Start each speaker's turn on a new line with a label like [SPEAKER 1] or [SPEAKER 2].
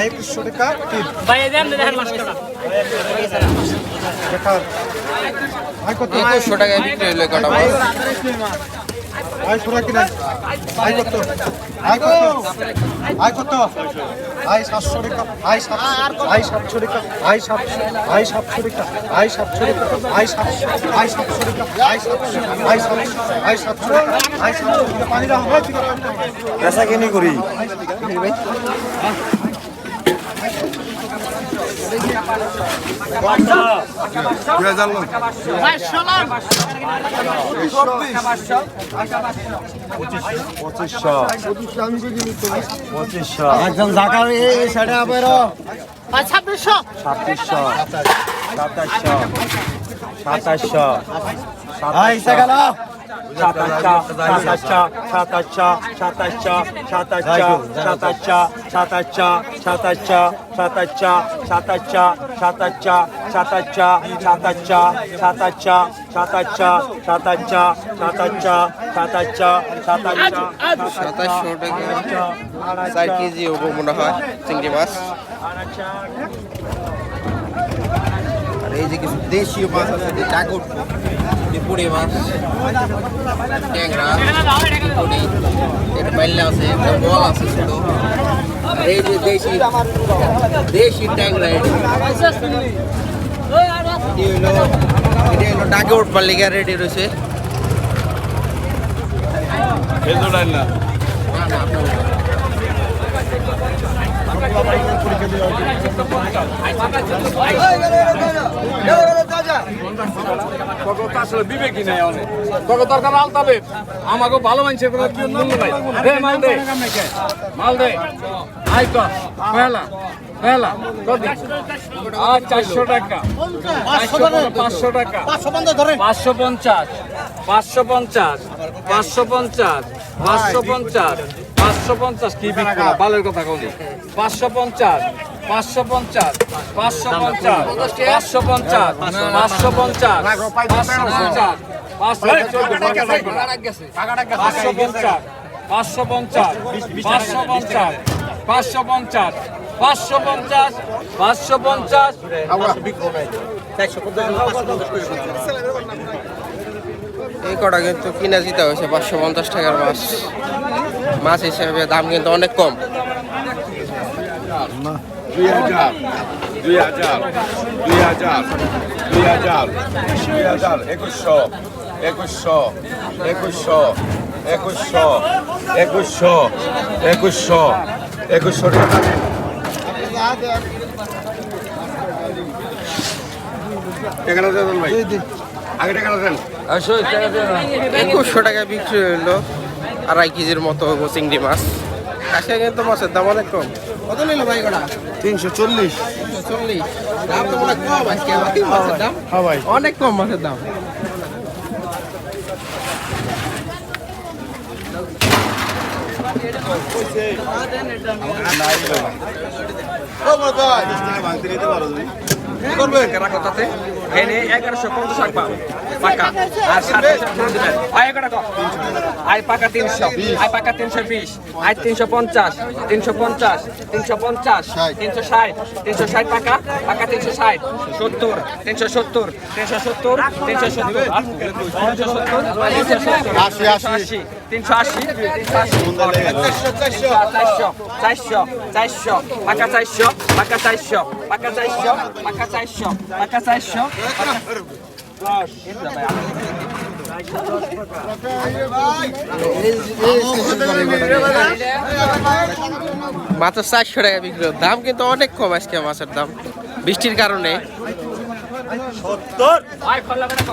[SPEAKER 1] 2100 টাকা তিন
[SPEAKER 2] ভাই দেন দেখেন মাছটা
[SPEAKER 1] দেখার ভাই কত
[SPEAKER 3] 2100 টাকায় বিক্রি হলো কটা মাছ।
[SPEAKER 1] ভাই সোনা কিনা ভাই কত ভাই কত ভাই কত ভাই 700 টাকা ভাই 700 টাকা ভাই 700 ভাই 700 টাকা ভাই 700 টাকা ভাই 700 ভাই 700 টাকা ভাই 700 ভাই 700 ভাই 700 টাকা ভাই 700 টাকা পানি দাও ভাই
[SPEAKER 4] পেশা কিনি করি একজন জাকার এই সাইডে আবার
[SPEAKER 2] 2600
[SPEAKER 4] 2600 2700 2700 আই গেল
[SPEAKER 3] 2700 টাকা 4 কেজি হবে মনে হয় চিংড়ি মাছ। আর এই যে কিছু দেশীয় মাছ আছে, টাকট, পুরি মাছ, ট্যাংরা, পুরি, এটা বাইলা আছে, একটা বল আছে ছোট। আর এই যে দেশি ট্যাংরা, এটা হলো টাকট পাল্লিকা রেডি রয়েছে।
[SPEAKER 5] বিবেকই নাই অনেক তোকে দরকার আলতাবে আমাকে ভালো মানছে কোনো কি মূল্য নাই দে মাল দে আই তো পেলা পেলা কত আর 400 টাকা 500 টাকা 550 550 550 550 550 কি বিক্রি ভালোর কথা কোনি 550 550 550 550 550
[SPEAKER 3] এই কটা কিন্তু কিনা জিতে হয়েছে 550 টাকার মাছ। মাছ হিসেবে দাম কিন্তু অনেক কম।
[SPEAKER 6] 2000 2100 2100 টাকা ভাই আগে টাকা দেন
[SPEAKER 3] 2100 টাকা বিক্রি হইলো 2.5 কেজির মতো চিংড়ি মাছ। আজকে কিন্তু মাছের দাম অনেক কম। কত নিল ভাই কটা?
[SPEAKER 4] 340
[SPEAKER 3] 340। দাম তো অনেক কম আজকে মাছের দাম।
[SPEAKER 4] হ্যাঁ ভাই
[SPEAKER 3] অনেক কম মাছের দাম।
[SPEAKER 5] করবেন কারা কথাতে এনে 1150 টাকা পাকা আর 700 দিবেন আই কটা কো আই পাকা 300 আই পাকা 320 আই 350 350 350 360 360 পাকা পাকা 360 70 370 370 370 380 400 পাকা 400 পাকা 400 পাকা 400 পাকা 400 পাকা 400
[SPEAKER 3] মাত্র 400 টাকা বিক্রি। দাম কিন্তু অনেক কম আজকে মাছের দাম বৃষ্টির কারণে।
[SPEAKER 2] 70 ভাই খোলা করে দাও